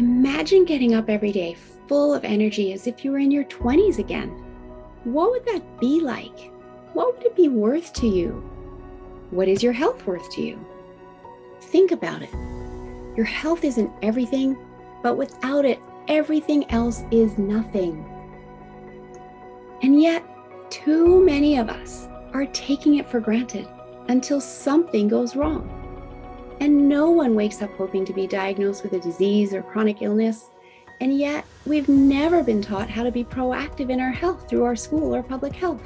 Imagine getting up every day full of energy as if you were in your 20s again. What would that be like? What would it be worth to you? What is your health worth to you? Think about it. Your health isn't everything, but without it, everything else is nothing. And yet, too many of us are taking it for granted until something goes wrong. And no one wakes up hoping to be diagnosed with a disease or chronic illness. And yet, we've never been taught how to be proactive in our health through our school or public health.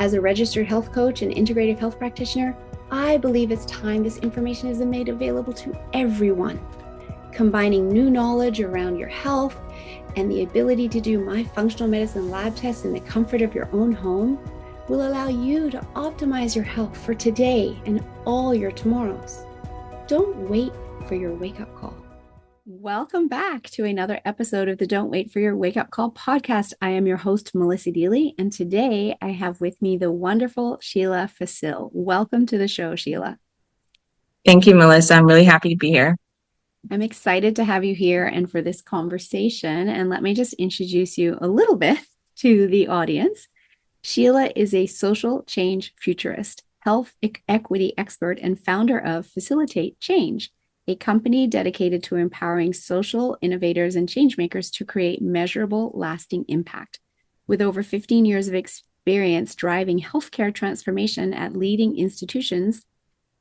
As a registered health coach and integrative health practitioner, I believe it's time this information is made available to everyone. Combining new knowledge around your health and the ability to do my functional medicine lab tests in the comfort of your own home will allow you to optimize your health for today and all your tomorrows. Don't wait for your wake-up call. Welcome back to another episode of the Don't Wait for Your Wake Up Call podcast. I am your host, Melissa Deely, and today I have with me the wonderful Sheila Phicil. Welcome to the show, Sheila. Thank you, Melissa. I'm really happy to be here. I'm excited to have you here and for this conversation. And let me just introduce you a little bit to the audience. Sheila is a social change futurist, health equity expert, and founder of Phicil-itate Change, a company dedicated to empowering social innovators and changemakers to create measurable, lasting impact. With over 15 years of experience driving healthcare transformation at leading institutions,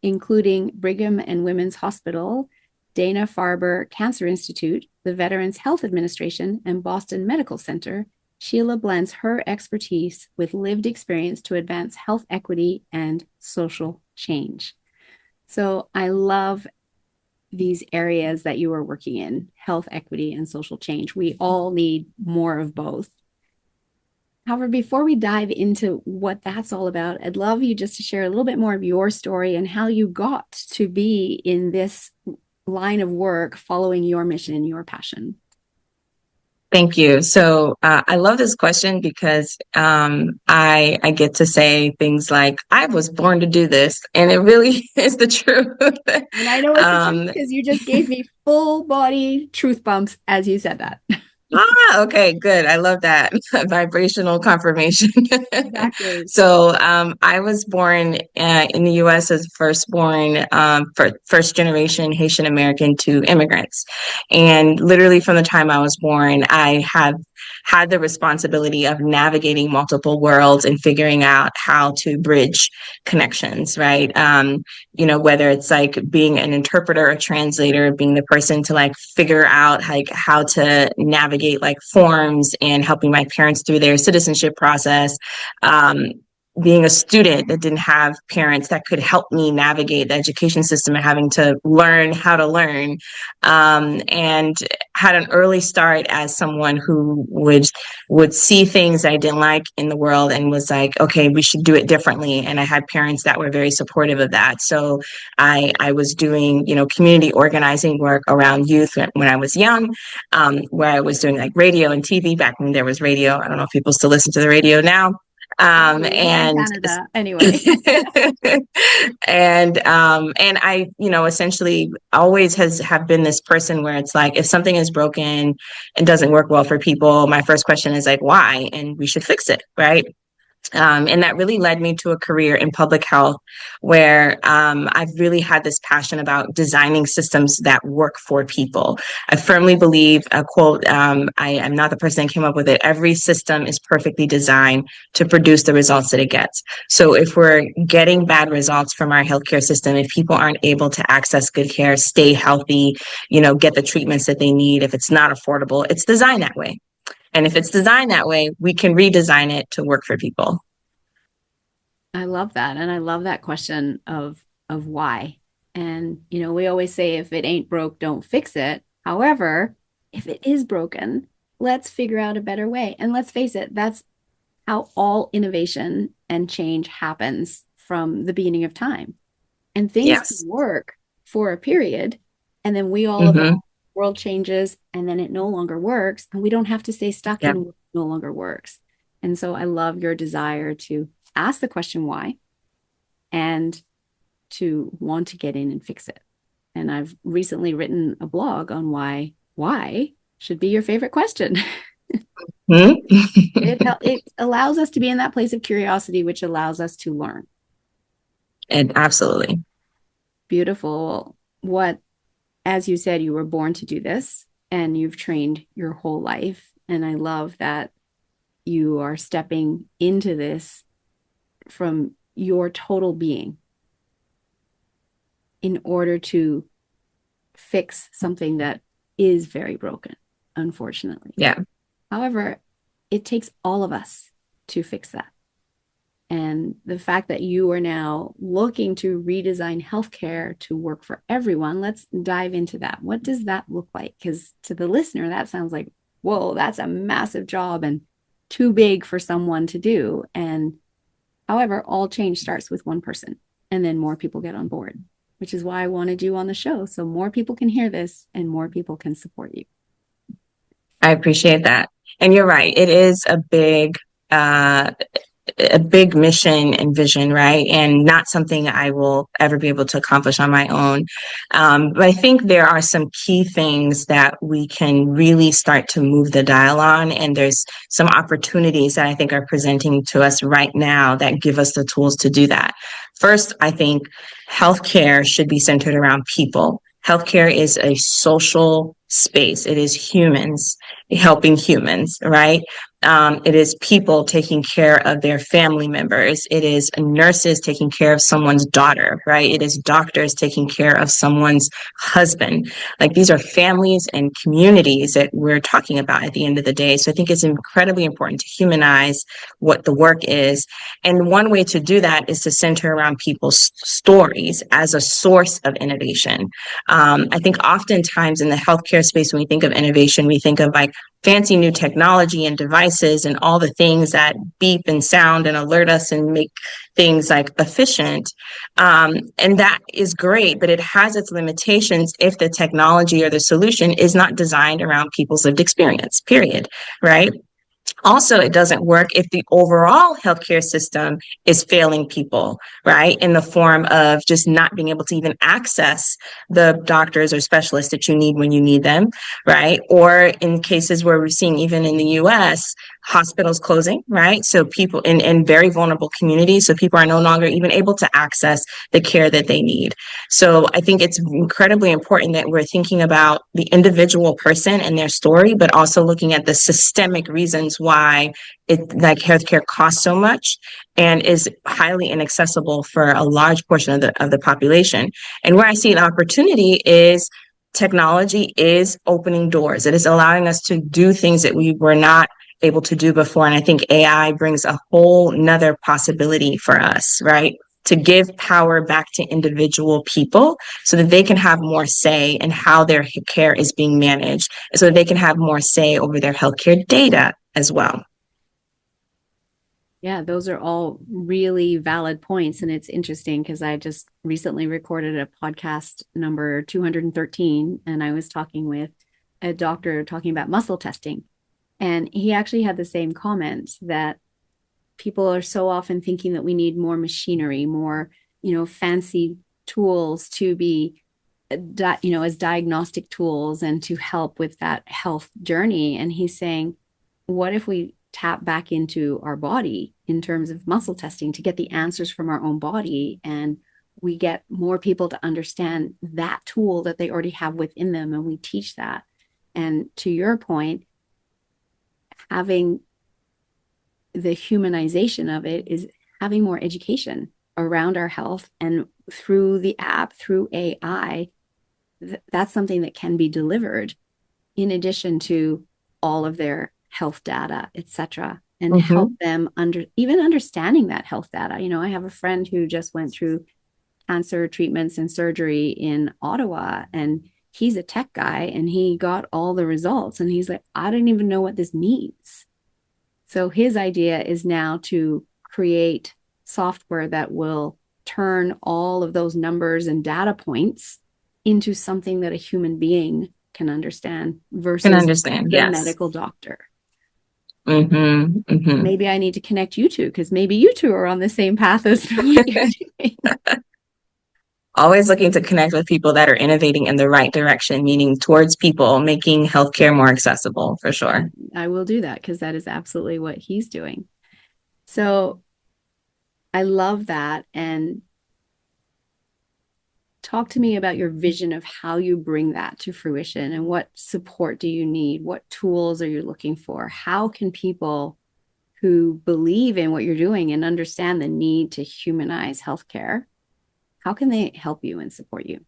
including Brigham and Women's Hospital, Dana-Farber Cancer Institute, the Veterans Health Administration, and Boston Medical Center, Sheila blends her expertise with lived experience to advance health equity and social change. So I love these areas that you are working in, health equity and social change. We all need more of both. However, before we dive into what that's all about, I'd love you just to share a little bit more of your story and how you got to be in this line of work following your mission and your passion. Thank you. So I love this question because I get to say things like, I was born to do this. And it really is the truth. And I know it's the truth because you just gave me full body truth bumps as you said that. Okay, good. I love that vibrational confirmation. Exactly. So I was born in the U.S. as firstborn, first generation Haitian American to immigrants. And literally from the time I was born, I have had the responsibility of navigating multiple worlds and figuring out how to bridge connections, right? Whether it's like being an interpreter, a translator, being the person to like figure out like how to navigate like forms and helping my parents through their citizenship process. Being a student that didn't have parents that could help me navigate the education system and having to learn how to learn, and had an early start as someone who would see things I didn't like in the world and was like, okay, we should do it differently. And I had parents that were very supportive of that. So I was doing, community organizing work around youth when I was young, where I was doing like radio and TV back when there was radio. I don't know if people still listen to the radio now. And Canada, anyway. and I, essentially always have been this person where it's like, if something is broken and doesn't work well for people, my first question is like, why? And we should fix it, right? And that really led me to a career in public health where I've really had this passion about designing systems that work for people. I firmly believe, a quote, I am not the person that came up with it, every system is perfectly designed to produce the results that it gets. So if we're getting bad results from our healthcare system, if people aren't able to access good care, stay healthy, get the treatments that they need, if it's not affordable, it's designed that way. And if it's designed that way, we can redesign it to work for people. I love that. And I love that question of why. And, we always say, if it ain't broke, don't fix it. However, if it is broken, let's figure out a better way. And let's face it, that's how all innovation and change happens from the beginning of time. And things can work for a period. And then we all evolve. World changes and then it no longer works, and we don't have to stay stuck in what no longer works. And so I love your desire to ask the question why and to want to get in and fix it. And I've recently written a blog on why should be your favorite question. It allows us to be in that place of curiosity, which allows us to learn. And absolutely. Beautiful. What, as you said, you were born to do this and you've trained your whole life. And I love that you are stepping into this from your total being in order to fix something that is very broken, unfortunately. Yeah. However, it takes all of us to fix that. And the fact that you are now looking to redesign healthcare to work for everyone, let's dive into that. What does that look like? Because to the listener, that sounds like, whoa, that's a massive job and too big for someone to do. And however, all change starts with one person, and then more people get on board, which is why I wanted you on the show. So more people can hear this and more people can support you. I appreciate that. And you're right. It is a big mission and vision, right? And not something I will ever be able to accomplish on my own. But I think there are some key things that we can really start to move the dial on. And there's some opportunities that I think are presenting to us right now that give us the tools to do that. First, I think healthcare should be centered around people. Healthcare is a social space. It is humans helping humans, right? It is people taking care of their family members. It is nurses taking care of someone's daughter, right? It is doctors taking care of someone's husband. Like, these are families and communities that we're talking about at the end of the day. So I think it's incredibly important to humanize what the work is. And one way to do that is to center around people's stories as a source of innovation. I think oftentimes in the healthcare space, when we think of innovation, we think of like fancy new technology and devices and all the things that beep and sound and alert us and make things like efficient. And that is great, but it has its limitations if the technology or the solution is not designed around people's lived experience, period, right? Also, it doesn't work if the overall healthcare system is failing people, right? In the form of just not being able to even access the doctors or specialists that you need when you need them, right? Or in cases where we're seeing, even in the US, hospitals closing, right? So people in very vulnerable communities, so people are no longer even able to access the care that they need. So I think it's incredibly important that we're thinking about the individual person and their story, but also looking at the systemic reasons why like healthcare costs so much and is highly inaccessible for a large portion of the population. And where I see an opportunity is technology is opening doors. It is allowing us to do things that we were not able to do before. And I think AI brings a whole nother possibility for us, right? To give power back to individual people so that they can have more say in how their care is being managed, so that they can have more say over their healthcare data as well. Yeah, those are all really valid points. And it's interesting because I just recently recorded a podcast number 213, and I was talking with a doctor talking about muscle testing. And he actually had the same comments that people are so often thinking that we need more machinery, more, fancy tools to be, as diagnostic tools and to help with that health journey. And he's saying, what if we tap back into our body in terms of muscle testing to get the answers from our own body, and we get more people to understand that tool that they already have within them, and we teach that. And to your point, having the humanization of it is having more education around our health, and through the app, through AI, that's something that can be delivered in addition to all of their health data, etc., and help them understanding that health data. I have a friend who just went through cancer treatments and surgery in Ottawa, and he's a tech guy, and he got all the results, and he's like, I don't even know what this means. So his idea is now to create software that will turn all of those numbers and data points into something that a human being can understand versus the yes. medical doctor. Maybe I need to connect you two, because maybe you two are on the same path as what you're doing. always looking to connect with people that are innovating in the right direction, meaning towards people, making healthcare more accessible, for sure. I will do that because that is absolutely what he's doing. So I love that. And talk to me about your vision of how you bring that to fruition, and what support do you need? What tools are you looking for? How can people who believe in what you're doing and understand the need to humanize healthcare, how can they help you and support you?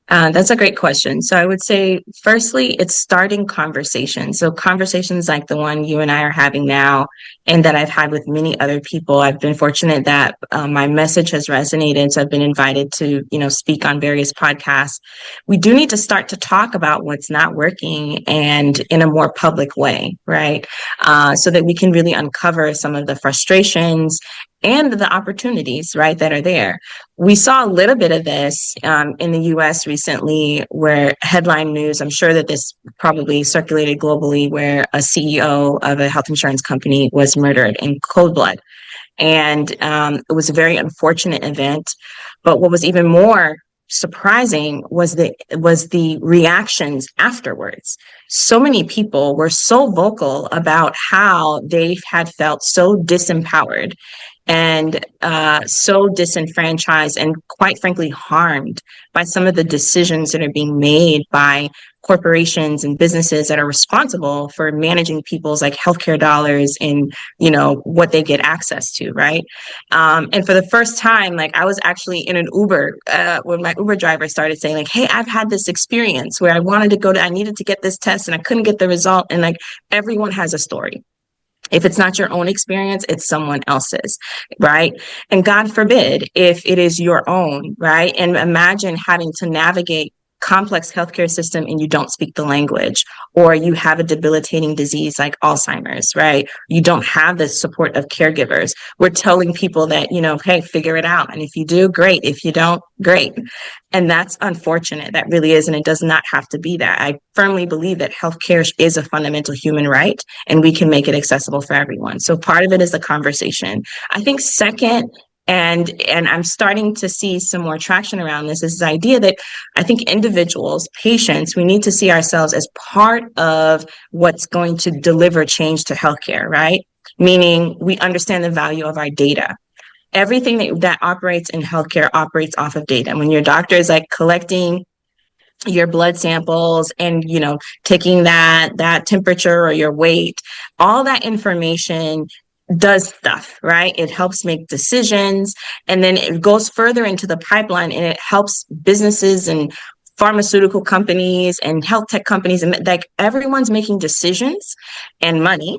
That's a great question. So I would say, firstly, it's starting conversations. So conversations like the one you and I are having now, and that I've had with many other people. I've been fortunate that my message has resonated. So I've been invited to, speak on various podcasts. We do need to start to talk about what's not working, and in a more public way, right? So that we can really uncover some of the frustrations and the opportunities, right, that are there. We saw a little bit of this in the US recently, where headline news, I'm sure that this probably circulated globally, where a CEO of a health insurance company was murdered in cold blood. And it was a very unfortunate event. But what was even more surprising was the reactions afterwards. So many people were so vocal about how they had felt so disempowered and so disenfranchised and, quite frankly, harmed by some of the decisions that are being made by corporations and businesses that are responsible for managing people's like healthcare dollars and what they get access to, right? And for the first time, like, I was actually in an Uber when my Uber driver started saying, like, hey, I've had this experience where I needed to get this test and I couldn't get the result. And like, everyone has a story. If it's not your own experience, it's someone else's, right? And God forbid if it is your own, right? And imagine having to navigate complex healthcare system and you don't speak the language, or you have a debilitating disease like Alzheimer's, right? You don't have the support of caregivers. We're telling people that, hey, figure it out. And if you do, great. If you don't, great. And that's unfortunate. That really is. And it does not have to be that. I firmly believe that healthcare is a fundamental human right, and we can make it accessible for everyone. So part of it is the conversation. I think second, and I'm starting to see some more traction around this, is the idea that I think individuals, patients, we need to see ourselves as part of what's going to deliver change to healthcare, right? Meaning we understand the value of our data. Everything that operates in healthcare operates off of data. When your doctor is like collecting your blood samples and taking that temperature or your weight, all that information does stuff, right? It helps make decisions, and then it goes further into the pipeline, and it helps businesses and pharmaceutical companies and health tech companies, and like everyone's making decisions and money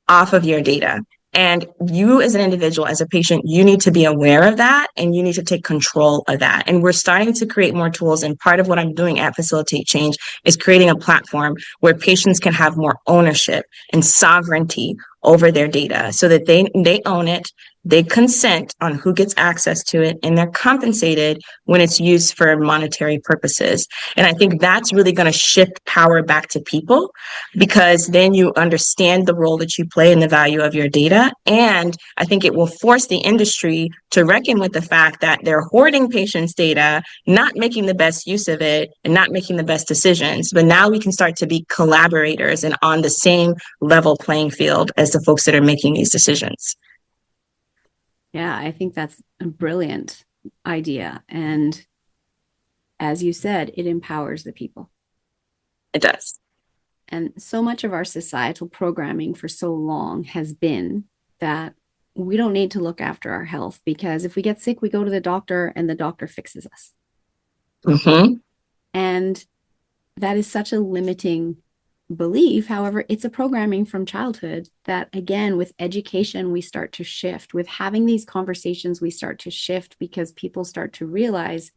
off of your data. And you as an individual, as a patient, you need to be aware of that, and you need to take control of that. And we're starting to create more tools. And part of what I'm doing at Phicil-itate Change is creating a platform where patients can have more ownership and sovereignty over their data, so that they own it, they consent on who gets access to it, and they're compensated when it's used for monetary purposes. And I think that's really going to shift power back to people, because then you understand the role that you play and the value of your data. And I think it will force the industry to reckon with the fact that they're hoarding patients' data, not making the best use of it, and not making the best decisions. But now we can start to be collaborators and on the same level playing field as the folks that are making these decisions. Yeah, I think that's a brilliant idea. And as you said, it empowers the people. It does. And so much of our societal programming for so long has been that we don't need to look after our health, because if we get sick, we go to the doctor and the doctor fixes us. Mm-hmm. And that is such a limiting belief. However, it's a programming from childhood that, again, with education, we start to shift. With having these conversations, we start to shift, because people start to realize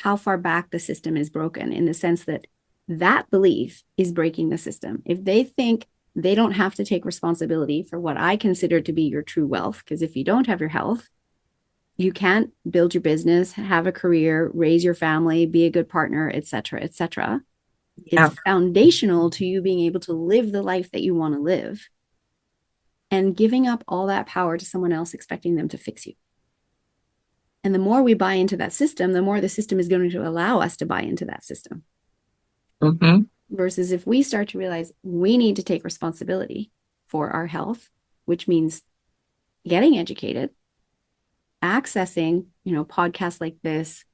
how far back the system is broken, in the sense that that belief is breaking the system. If they think they don't have to take responsibility for what I consider to be your true wealth, because if you don't have your health, you can't build your business, have a career, raise your family, be a good partner, etc., etc. It's foundational to you being able to live the life that you want to live, and giving up all that power to someone else, expecting them to fix you. And the more we buy into that system, the more the system is going to allow us to buy into that system. Mm-hmm. Versus if we start to realize we need to take responsibility for our health, which means getting educated, accessing, podcasts like this,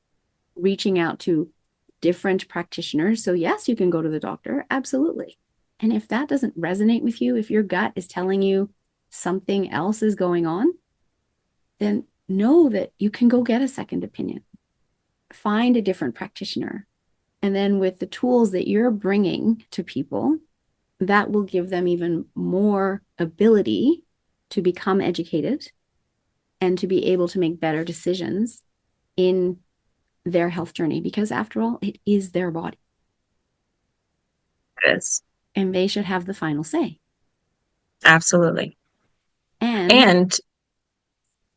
reaching out to different practitioners. So yes, you can go to the doctor. Absolutely. And if that doesn't resonate with you, if your gut is telling you something else is going on, then know that you can go get a second opinion. Find a different practitioner. And then with the tools that you're bringing to people, that will give them even more ability to become educated and to be able to make better decisions in their health journey. Because after all, it is their body. It is. And they should have the final say. Absolutely. And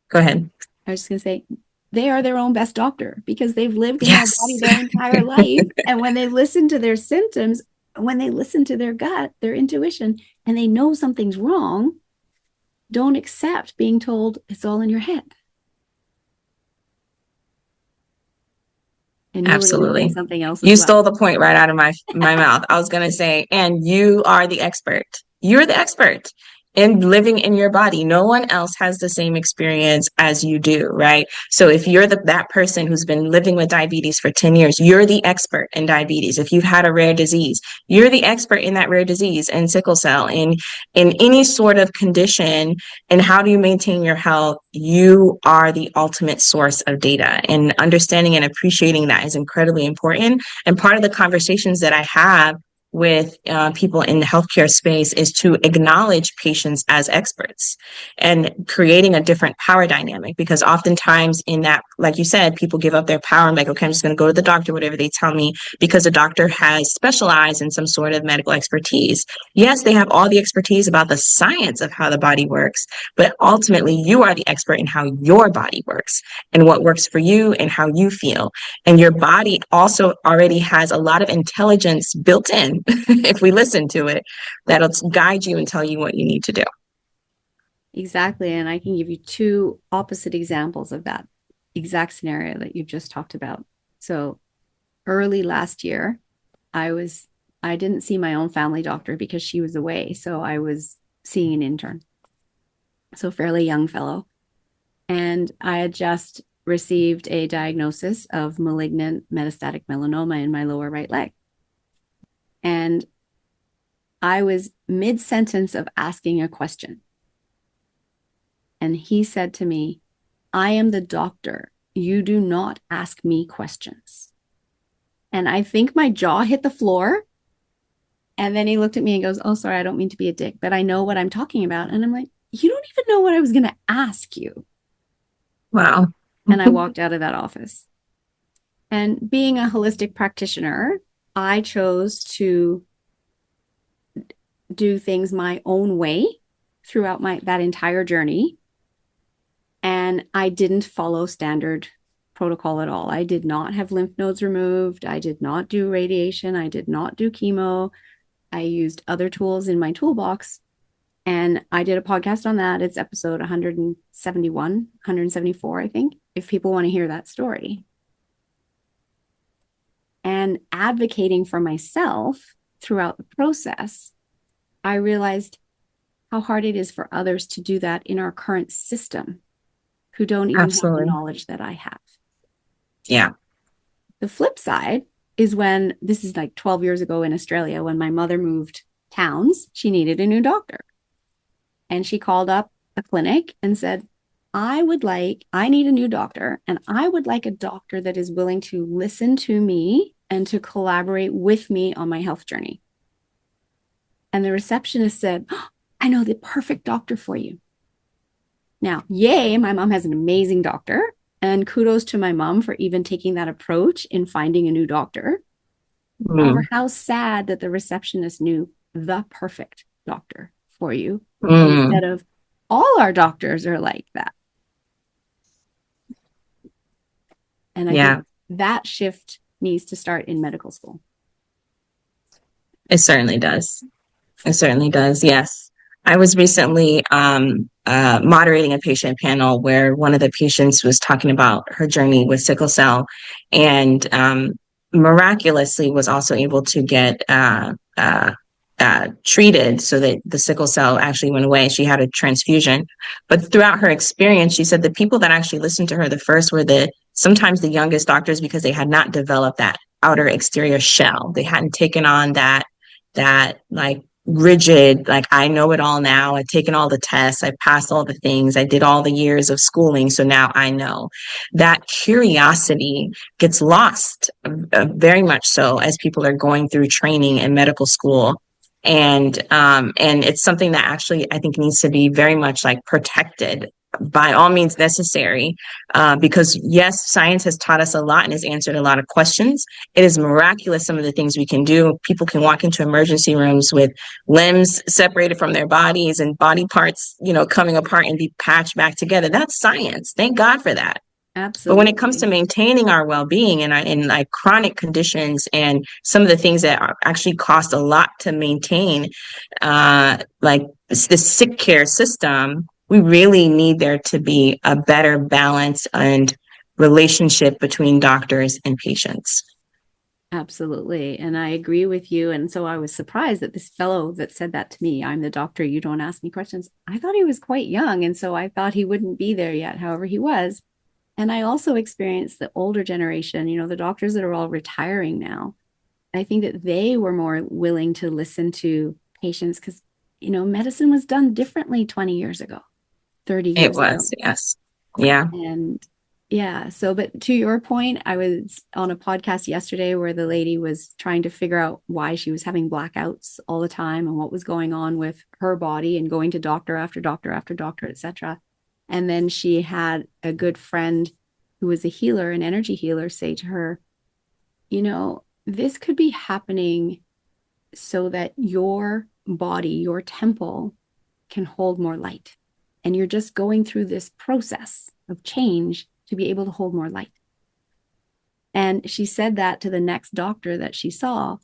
go ahead. I was just going to say, they are their own best doctor because they've lived in their body their entire life. And when they listen to their symptoms, when they listen to their gut, their intuition, and they know something's wrong, don't accept being told it's all in your head. And absolutely. Something else. You stole the point right out of my mouth. I was going to say, and you are the expert. You're the expert in living in your body. No one else has the same experience as you do, right? So if you're that person who's been living with diabetes for 10 years, you're the expert in diabetes. If you've had a rare disease, you're the expert in that rare disease, in sickle cell, in any sort of condition. And how do you maintain your health? You are the ultimate source of data, and understanding and appreciating that is incredibly important. And part of the conversations that I have with people in the healthcare space is to acknowledge patients as experts and creating a different power dynamic, because oftentimes in that, like you said, people give up their power and like, okay, I'm just going to go to the doctor, whatever they tell me, because the doctor has specialized in some sort of medical expertise. Yes, they have all the expertise about the science of how the body works, but ultimately you are the expert in how your body works and what works for you and how you feel. And your body also already has a lot of intelligence built in, if we listen to it, that'll guide you and tell you what you need to do. Exactly. And I can give you two opposite examples of that exact scenario that you just talked about. So early last year, I didn't see my own family doctor because she was away. So I was seeing an intern. So fairly young fellow. And I had just received a diagnosis of malignant metastatic melanoma in my lower right leg. And I was mid-sentence of asking a question. And he said to me, I am the doctor. You do not ask me questions. And I think my jaw hit the floor. And then he looked at me and goes, oh, sorry, I don't mean to be a dick, but I know what I'm talking about. And I'm like, you don't even know what I was going to ask you. Wow. And I walked out of that office. And being a holistic practitioner, I chose to do things my own way throughout that entire journey. And I didn't follow standard protocol at all. I did not have lymph nodes removed. I did not do radiation. I did not do chemo. I used other tools in my toolbox. And I did a podcast on that. It's episode 174, I think, if people want to hear that story. And advocating for myself throughout the process, I realized how hard it is for others to do that in our current system who don't even have the knowledge that I have. Yeah. The flip side is when, this is like 12 years ago in Australia, when my mother moved towns, she needed a new doctor. And she called up a clinic and said, I need a new doctor, and I would like a doctor that is willing to listen to me and to collaborate with me on my health journey. And the receptionist said, oh, I know the perfect doctor for you. Now, yay, my mom has an amazing doctor, and kudos to my mom for even taking that approach in finding a new doctor. However, how sad that the receptionist knew the perfect doctor for you instead of all our doctors are like that. And I think that shift needs to start in medical school. It certainly does. It certainly does. Yes. I was recently moderating a patient panel where one of the patients was talking about her journey with sickle cell, and miraculously was also able to get treated so that the sickle cell actually went away. She had a transfusion. But throughout her experience, she said the people that actually listened to her the first were sometimes the youngest doctors, because they had not developed that outer exterior shell. They hadn't taken on that like rigid, like, I know it all now. I've taken all the tests. I passed all the things. I did all the years of schooling. So now I know. That curiosity gets lost very much so as people are going through training in medical school. And it's something that actually I think needs to be very much like protected by all means necessary, because yes, science has taught us a lot and has answered a lot of questions. It is miraculous some of the things we can do. People can walk into emergency rooms with limbs separated from their bodies and body parts, coming apart and be patched back together. That's science. Thank God for that. Absolutely. But when it comes to maintaining our well-being and in like chronic conditions and some of the things that actually cost a lot to maintain, like the sick care system, we really need there to be a better balance and relationship between doctors and patients. Absolutely. And I agree with you. And so I was surprised that this fellow that said that to me, I'm the doctor, you don't ask me questions. I thought he was quite young. And so I thought he wouldn't be there yet. However, he was. And I also experienced the older generation, the doctors that are all retiring now. I think that they were more willing to listen to patients because, medicine was done differently 20 years ago, 30 years ago. It was, yes. Yeah. And yeah. So, but to your point, I was on a podcast yesterday where the lady was trying to figure out why she was having blackouts all the time and what was going on with her body and going to doctor after doctor after doctor, etc. And then she had a good friend who was a healer, an energy healer, say to her, this could be happening so that your body, your temple can hold more light. And you're just going through this process of change to be able to hold more light. And she said that to the next doctor that she saw.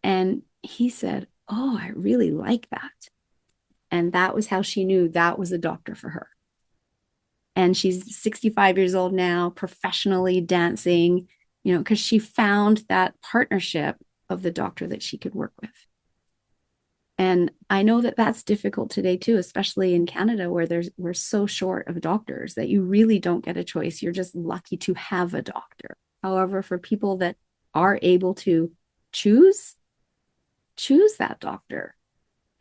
And he said, oh, I really like that. And that was how she knew that was a doctor for her. And she's 65 years old now, professionally dancing, because she found that partnership of the doctor that she could work with. And I know that that's difficult today too, especially in Canada, where we're so short of doctors that you really don't get a choice. You're just lucky to have a doctor. However, for people that are able to choose that doctor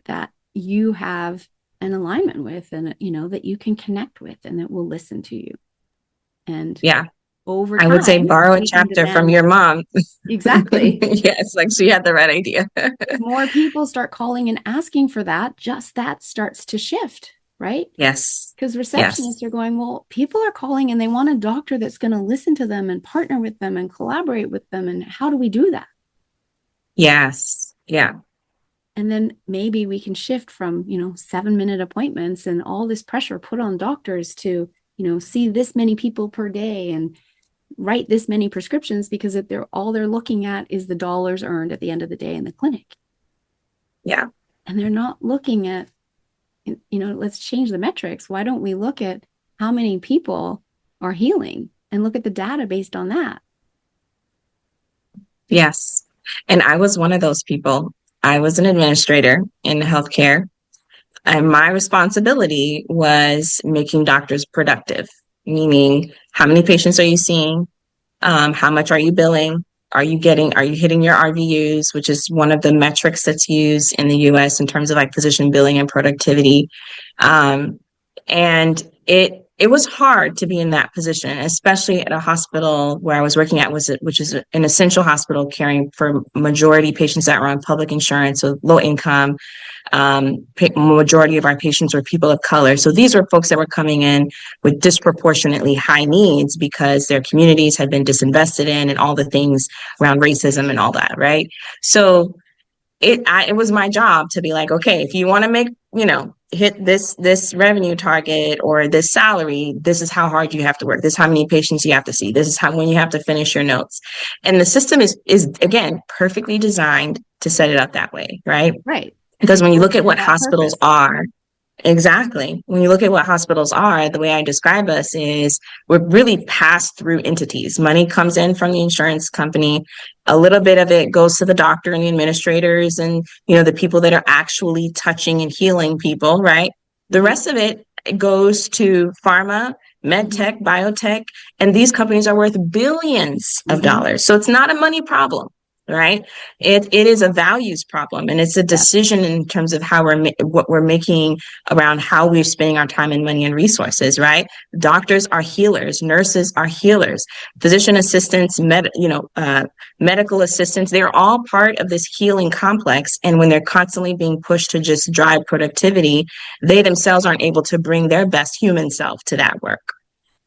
that you have an alignment with and, that you can connect with and that will listen to you. And yeah. Over time, I would say borrow a chapter from your mom. Exactly. Yes, like she had the right idea. If more people start calling and asking for that, just that starts to shift, right? Yes. Because receptionists are going, well, people are calling and they want a doctor that's going to listen to them and partner with them and collaborate with them. And how do we do that? Yes. Yeah. And then maybe we can shift from, 7-minute appointments and all this pressure put on doctors to, see this many people per day and write this many prescriptions, because if all they're looking at is the dollars earned at the end of the day in the clinic. Yeah. And they're not looking at, let's change the metrics. Why don't we look at how many people are healing and look at the data based on that? Yes. And I was one of those people. I was an administrator in healthcare, and my responsibility was making doctors productive, meaning how many patients are you seeing? How much are you billing? Are you hitting your RVUs, which is one of the metrics that's used in the US in terms of like physician billing and productivity. And it was hard to be in that position, especially at a hospital where I was working at, which is an essential hospital caring for majority patients that were on public insurance, so low income. Majority of our patients were people of color. So these were folks that were coming in with disproportionately high needs because their communities had been disinvested in and all the things around racism and all that, right? So it was my job to be like, okay, if you want to make, hit this revenue target or this salary, this is how hard you have to work. This is how many patients you have to see. This is when you have to finish your notes. And the system is again, perfectly designed to set it up that way, right? Right. Because when you look at what hospitals are, Exactly. When you look at what hospitals are, the way I describe us is we're really pass-through entities. Money comes in from the insurance company. A little bit of it goes to the doctor and the administrators and, the people that are actually touching and healing people, right? The Mm-hmm. rest of it goes to pharma, med Mm-hmm. tech, biotech, and these companies are worth billions of Mm-hmm. dollars. So it's not a money problem. Right. It is a values problem, and it's a Yes. decision in terms of how what we're making around how we're spending our time and money and resources, right? Doctors are healers, nurses are healers, physician assistants, medical assistants, they're all part of this healing complex. And when they're constantly being pushed to just drive productivity, they themselves aren't able to bring their best human self to that work.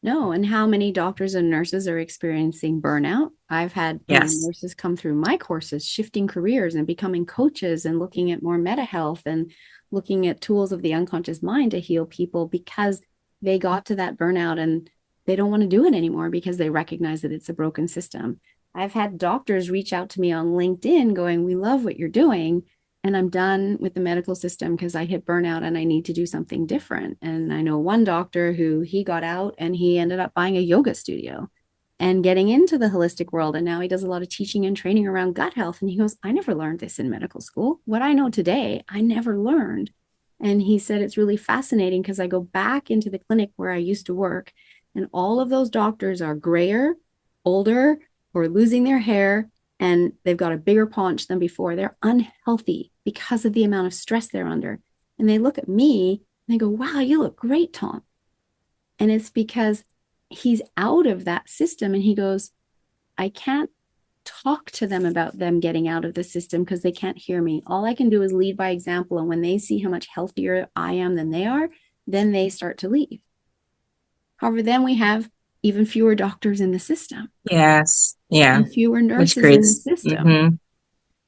No, and how many doctors and nurses are experiencing burnout? I've had, Yes. nurses come through my courses, shifting careers and becoming coaches and looking at more meta health and looking at tools of the unconscious mind to heal people because they got to that burnout and they don't want to do it anymore because they recognize that it's a broken system. I've had doctors reach out to me on LinkedIn going, "We love what you're doing, and I'm done with the medical system because I hit burnout and I need to do something different." And I know one doctor who he got out and he ended up buying a yoga studio and getting into the holistic world. And now he does a lot of teaching and training around gut health. And he goes, "I never learned this in medical school. What I know today, I never learned." And he said, "It's really fascinating because I go back into the clinic where I used to work, and all of those doctors are grayer, older, or losing their hair, and they've got a bigger paunch than before. They're unhealthy because of the amount of stress they're under." And they look at me and they go, "Wow, you look great, Tom." And it's because he's out of that system. And he goes, "I can't talk to them about them getting out of the system because they can't hear me. All I can do is lead by example. And when they see how much healthier I am than they are, then they start to leave." However, then we have even fewer doctors in the system. Yes. Yeah. And fewer Which nurses in the creates, system.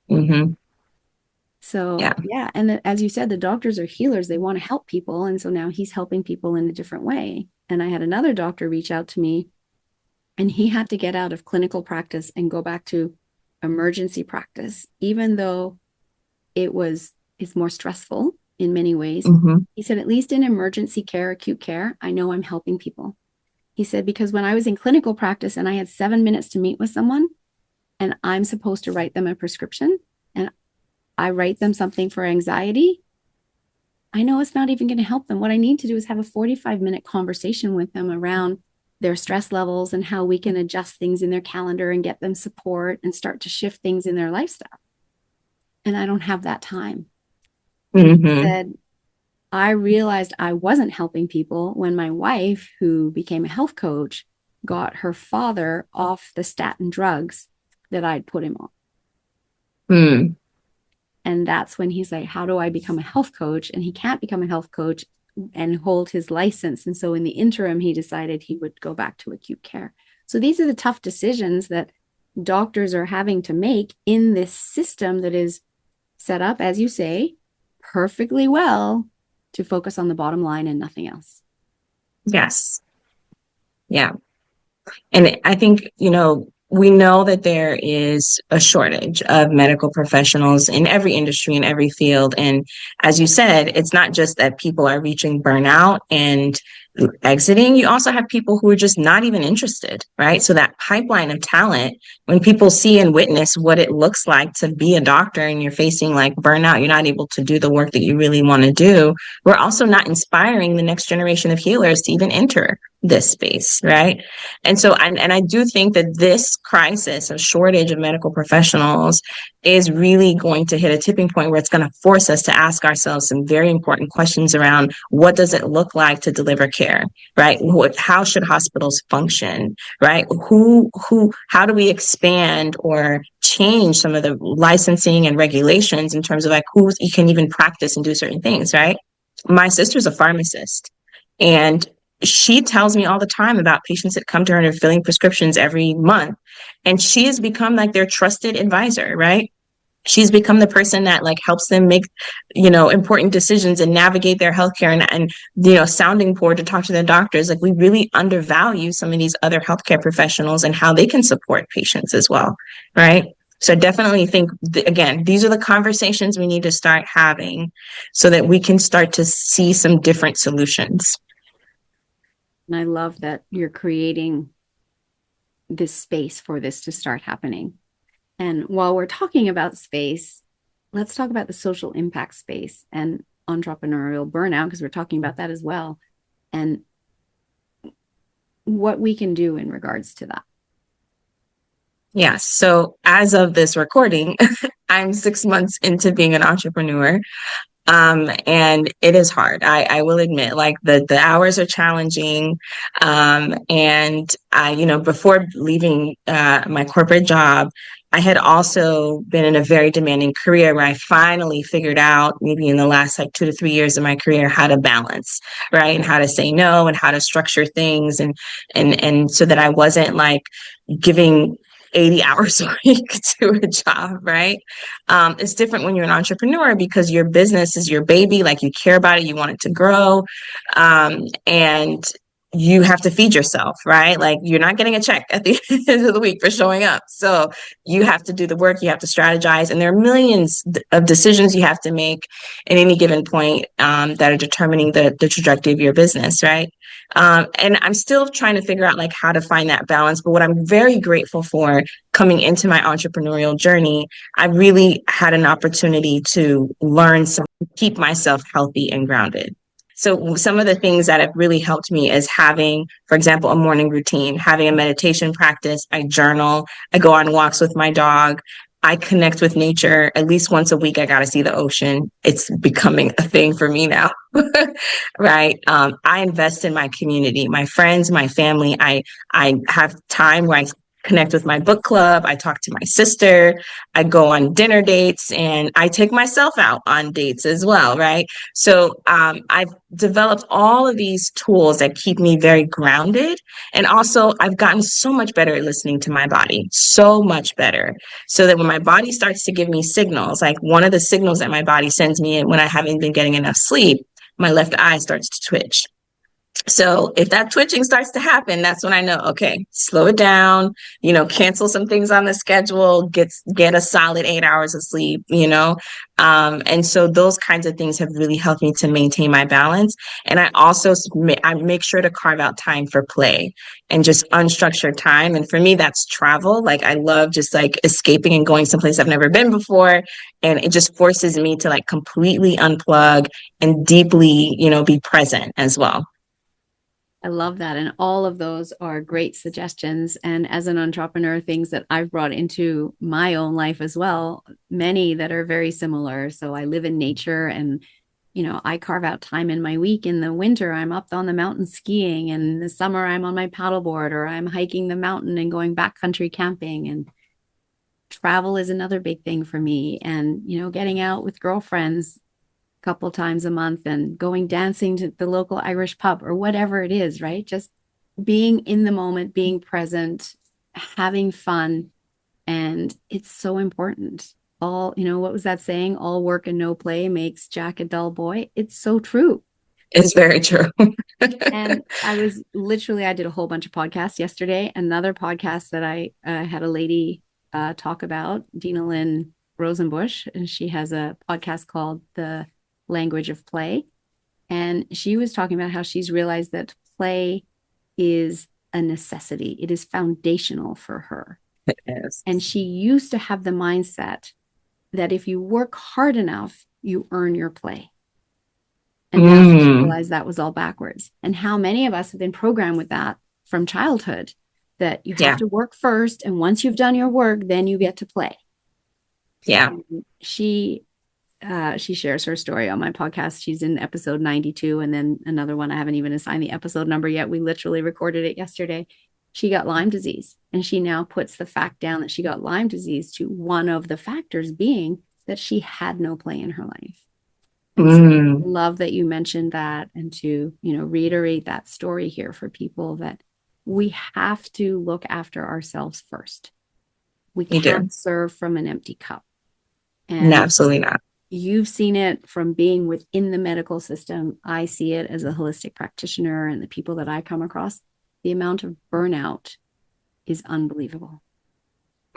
mm-hmm. So, Yeah. yeah. And as you said, the doctors are healers. They want to help people. And so now he's helping people in a different way. And I had another doctor reach out to me, and he had to get out of clinical practice and go back to emergency practice, even though it's more stressful in many ways. Mm-hmm. He said, "At least in emergency care, acute care, I know I'm helping people." He said, "Because when I was in clinical practice and I had 7 minutes to meet with someone and I'm supposed to write them a prescription and I write them something for anxiety, I know it's not even going to help them. What I need to do is have a 45-minute conversation with them around their stress levels and how we can adjust things in their calendar and get them support and start to shift things in their lifestyle. And I don't have that time." And he said, "I realized I wasn't helping people when my wife, who became a health coach, got her father off the statin drugs that I'd put him on." Mm. And that's when he's like, "How do I become a health coach?" And he can't become a health coach and hold his license. And so in the interim, he decided he would go back to acute care. So these are the tough decisions that doctors are having to make in this system that is set up, as you say, perfectly well to focus on the bottom line and nothing else. Yes. Yeah. And I think, we know that there is a shortage of medical professionals in every industry, in every field. And as you said, it's not just that people are reaching burnout and exiting. You also have people who are just not even interested, right? So that pipeline of talent, when people see and witness what it looks like to be a doctor and you're facing like burnout, you're not able to do the work that you really want to do. We're also not inspiring the next generation of healers to even enter this space, right? And so, and I do think that this crisis of shortage of medical professionals is really going to hit a tipping point where it's going to force us to ask ourselves some very important questions around what does it look like to deliver care, right? How should hospitals function, right? How do we expand or change some of the licensing and regulations in terms of like who you can even practice and do certain things, right? My sister's a pharmacist, and she tells me all the time about patients that come to her and are filling prescriptions every month. And she has become like their trusted advisor, right? She's become the person that like helps them make, important decisions and navigate their healthcare and sounding board to talk to their doctors. Like we really undervalue some of these other healthcare professionals and how they can support patients as well, right? So I definitely think, again, these are the conversations we need to start having so that we can start to see some different solutions. And I love that you're creating this space for this to start happening. And while we're talking about space, let's talk about the social impact space and entrepreneurial burnout, because we're talking about that as well, and what we can do in regards to that. Yes. So as of this recording, I'm 6 months into being an entrepreneur. And it is hard. I will admit, like the hours are challenging. And before leaving my corporate job, I had also been in a very demanding career where I finally figured out, maybe in the last like 2 to 3 years of my career, how to balance, right? And how to say no and how to structure things and so that I wasn't like giving 80 hours a week to a job, right? It's different when you're an entrepreneur because your business is your baby, like you care about it, you want it to grow. And you have to feed yourself, right? Like you're not getting a check at the end of the week for showing up. So you have to do the work, you have to strategize, and there are millions of decisions you have to make at any given point that are determining the trajectory of your business, right? And I'm still trying to figure out like how to find that balance. But what I'm very grateful for coming into my entrepreneurial journey, I really had an opportunity to learn some, keep myself healthy and grounded. So some of the things that have really helped me is having, for example, a morning routine, having a meditation practice. I journal, I go on walks with my dog. I connect with nature at least once a week. I got to see the ocean. It's becoming a thing for me now. Right. I invest in my community, my friends, my family. I have time where I connect with my book club. I talk to my sister. I go on dinner dates and I take myself out on dates as well. Right. So I've developed all of these tools that keep me very grounded. And also, I've gotten so much better at listening to my body, so much better. So that when my body starts to give me signals, like one of the signals that my body sends me when I haven't been getting enough sleep, my left eye starts to twitch. So if that twitching starts to happen, that's when I know, okay, slow it down, cancel some things on the schedule, get a solid 8 hours of sleep, and so those kinds of things have really helped me to maintain my balance. And I make sure to carve out time for play and just unstructured time. And for me, that's travel. Like I love just like escaping and going someplace I've never been before. And it just forces me to like completely unplug and deeply, be present as well. I love that. And all of those are great suggestions. And as an entrepreneur, things that I've brought into my own life as well, many that are very similar. So I live in nature and, I carve out time in my week. In the winter, I'm up on the mountain skiing. And in the summer, I'm on my paddleboard or I'm hiking the mountain and going backcountry camping. And travel is another big thing for me. And, getting out with girlfriends couple times a month and going dancing to the local Irish pub or whatever it is, right? Just being in the moment, being present, having fun. And it's so important. What was that saying? All work and no play makes Jack a dull boy. It's so true. It's very true. And I did a whole bunch of podcasts yesterday. Another podcast that I had a lady talk about, Dina Lynn Rosenbush, and she has a podcast called The Language of Play. And she was talking about how she's realized that play is a necessity. It is foundational for her. It is. And she used to have the mindset that if you work hard enough, you earn your play. And now she realized that was all backwards. And how many of us have been programmed with that from childhood, that you have to work first. And once you've done your work, then you get to play. Yeah. And she shares her story on my podcast. She's in episode 92. And then another one, I haven't even assigned the episode number yet. We literally recorded it yesterday. She got Lyme disease. And she now puts the fact down that she got Lyme disease to one of the factors being that she had no play in her life. And so I love that you mentioned that, and to, reiterate that story here for people, that we have to look after ourselves first. We can't serve from an empty cup. And no, absolutely not. You've seen it from being within the medical system. I see it as a holistic practitioner and the people that I come across. The amount of burnout is unbelievable.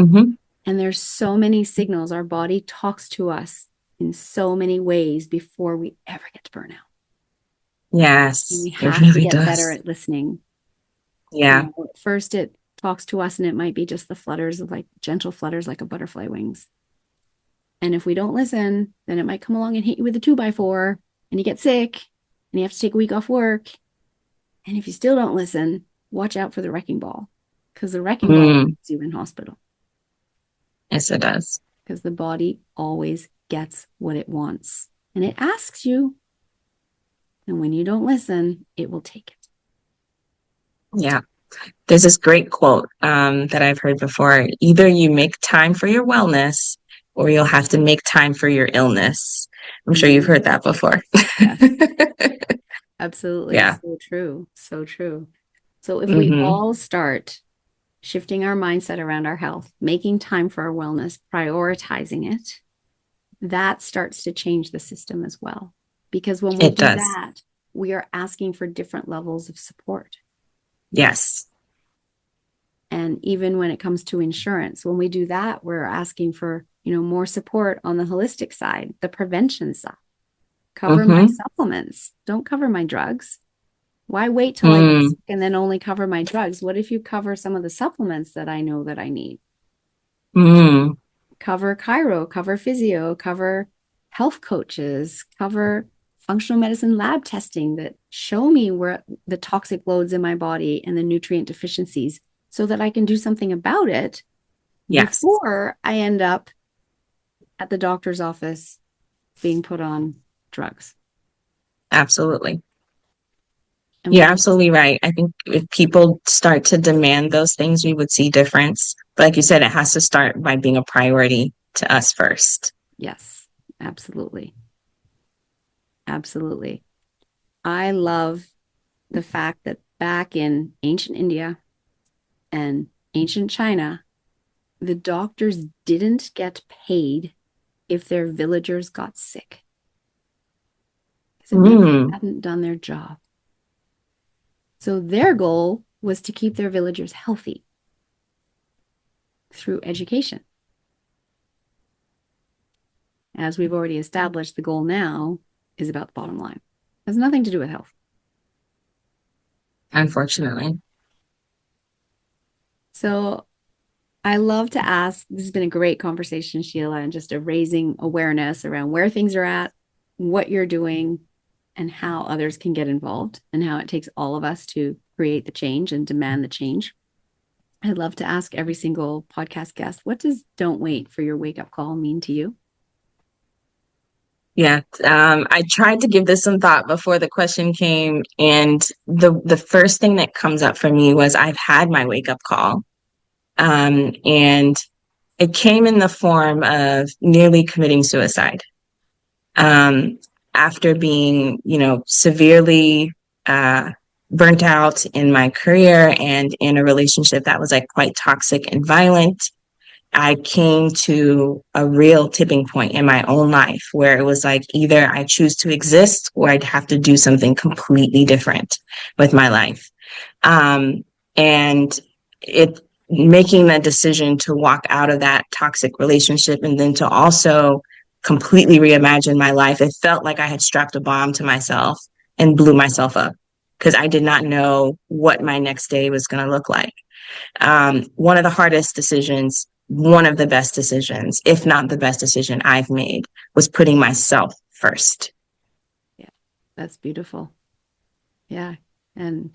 Mm-hmm. And there's so many signals. Our body talks to us in so many ways before we ever get to burnout. Yes, And we it have to really get better does. at listening. Yeah. At first it talks to us and it might be just the flutters of like gentle flutters like a butterfly wings. And if we don't listen, then it might come along and hit you with a 2x4 and you get sick and you have to take a week off work. And if you still don't listen, watch out for the wrecking ball, because the wrecking ball puts you in hospital. Yes, it does. Because the body always gets what it wants and it asks you. And when you don't listen, it will take it. Yeah. There's this great quote that I've heard before. Either you make time for your wellness or you'll have to make time for your illness. I'm sure you've heard that before. Yes. Absolutely. Yeah. So true. So true. So if we all start shifting our mindset around our health, making time for our wellness, prioritizing it, that starts to change the system as well. Because when we do that, we are asking for different levels of support. Yes. And even when it comes to insurance, when we do that, we're asking for, more support on the holistic side, the prevention side. Cover my supplements. Don't cover my drugs. Why wait till I get sick and then only cover my drugs? What if you cover some of the supplements that I know that I need? Cover chiro, cover physio, cover health coaches, cover functional medicine lab testing that show me where the toxic loads in my body and the nutrient deficiencies so that I can do something about it before I end up at the doctor's office being put on drugs. Absolutely. You're absolutely right. I think if people start to demand those things, we would see difference. But like you said, it has to start by being a priority to us first. Yes, absolutely. Absolutely. I love the fact that back in ancient India and ancient China, the doctors didn't get paid if their villagers got sick. Because they hadn't done their job. So their goal was to keep their villagers healthy through education. As we've already established, the goal now is about the bottom line. It has nothing to do with health. Unfortunately. So I love to ask, this has been a great conversation, Sheila, and just raising awareness around where things are at, what you're doing, and how others can get involved, and how it takes all of us to create the change and demand the change. I'd love to ask every single podcast guest, what does "don't wait for your wake-up call" mean to you? Yeah, I tried to give this some thought before the question came, and the first thing that comes up for me was I've had my wake-up call, and it came in the form of nearly committing suicide. After being, severely burnt out in my career and in a relationship that was like quite toxic and violent, I came to a real tipping point in my own life where it was like either I choose to exist or I'd have to do something completely different with my life. And it making that decision to walk out of that toxic relationship and then to also completely reimagine my life. It felt like I had strapped a bomb to myself and blew myself up because I did not know what my next day was going to look like. One of the hardest decisions, one of the best decisions, if not the best decision I've made, was putting myself first. Yeah, that's beautiful. Yeah. And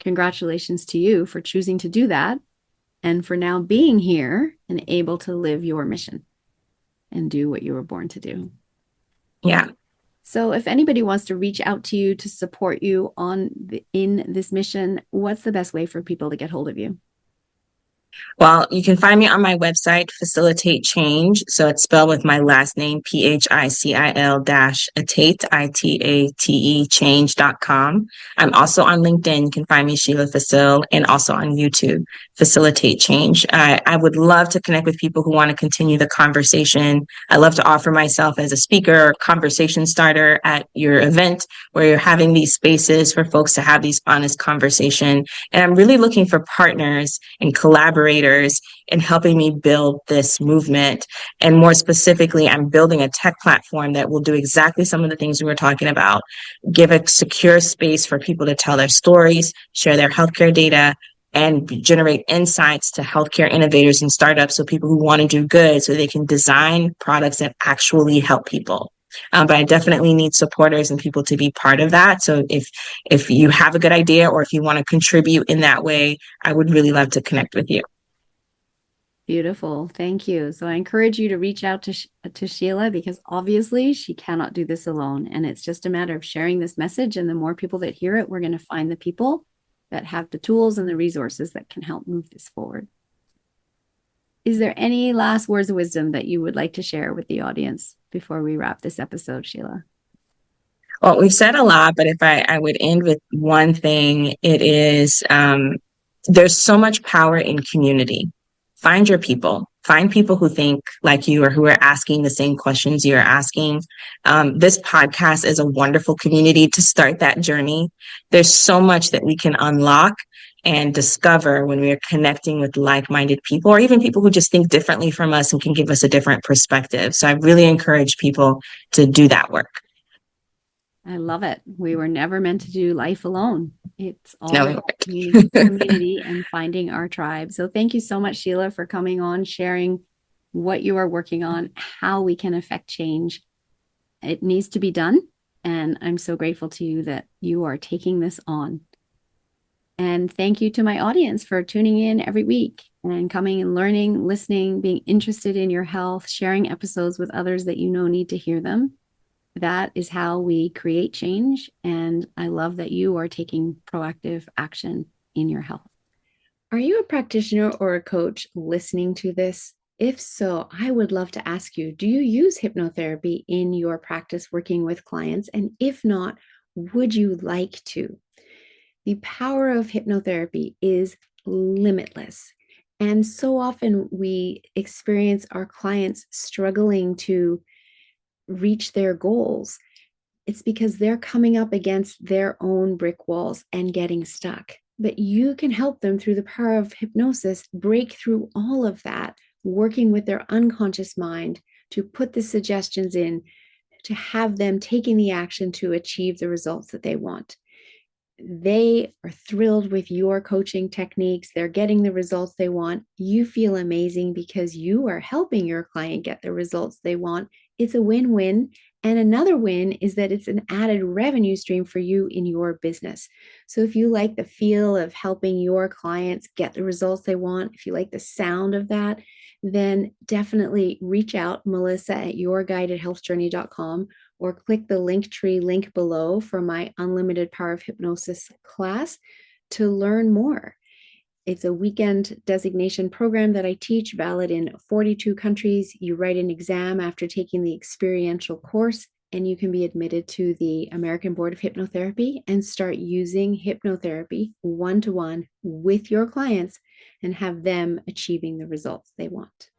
congratulations to you for choosing to do that and for now being here and able to live your mission and do what you were born to do. Yeah. So if anybody wants to reach out to you to support you in this mission, what's the best way for people to get hold of you? Well, you can find me on my website, Phicil-itate Change. So it's spelled with my last name, PHICIL-itate, ITATE change.com. I'm also on LinkedIn. You can find me, Sheila Phicil, and also on YouTube, Phicil-itate Change. I would love to connect with people who want to continue the conversation. I love to offer myself as a speaker or conversation starter at your event where you're having these spaces for folks to have these honest conversations. And I'm really looking for partners and collaborators collaborators in helping me build this movement. And more specifically, I'm building a tech platform that will do exactly some of the things we were talking about, give a secure space for people to tell their stories, share their healthcare data, and generate insights to healthcare innovators and startups, so people who want to do good, so they can design products that actually help people. But I definitely need supporters and people to be part of that. So if you have a good idea, or if you want to contribute in that way, I would really love to connect with you. Beautiful. Thank you. So I encourage you to reach out to Sheila, because obviously she cannot do this alone. And it's just a matter of sharing this message. And the more people that hear it, we're going to find the people that have the tools and the resources that can help move this forward. Is there any last words of wisdom that you would like to share with the audience before we wrap this episode, Sheila? Well, we've said a lot, but if I would end with one thing, it is there's so much power in community. Find your people. Find people who think like you, or who are asking the same questions you're asking. This podcast is a wonderful community to start that journey. There's so much that we can unlock and discover when we are connecting with like-minded people, or even people who just think differently from us and can give us a different perspective. So I really encourage people to do that work. I love it. We were never meant to do life alone. It's all No. community and finding our tribe. So thank you so much, Sheila, for coming on, sharing what you are working on, how we can affect change. It needs to be done. And I'm so grateful to you that you are taking this on. And thank you to my audience for tuning in every week and coming and learning, listening, being interested in your health, sharing episodes with others that you know need to hear them. That is how we create change. And I love that you are taking proactive action in your health. Are you a practitioner or a coach listening to this? If so, I would love to ask you, do you use hypnotherapy in your practice working with clients? And if not, would you like to? The power of hypnotherapy is limitless. And so often we experience our clients struggling to reach their goals. It's because they're coming up against their own brick walls and getting stuck. But you can help them through the power of hypnosis break through all of that, working with their unconscious mind to put the suggestions in, to have them taking the action to achieve the results that they want. They are thrilled with your coaching techniques. They're getting the results they want. You feel amazing because you are helping your client get the results they want. It's a win-win. And another win is that it's an added revenue stream for you in your business. So if you like the feel of helping your clients get the results they want, if you like the sound of that, then definitely reach out, melissa@yourguidedhealthjourney.com, or click the Linktree link below for my Unlimited Power of Hypnosis class to learn more. It's a weekend designation program that I teach, valid in 42 countries. You write an exam after taking the experiential course, and you can be admitted to the American Board of Hypnotherapy and start using hypnotherapy one-to-one with your clients and have them achieving the results they want.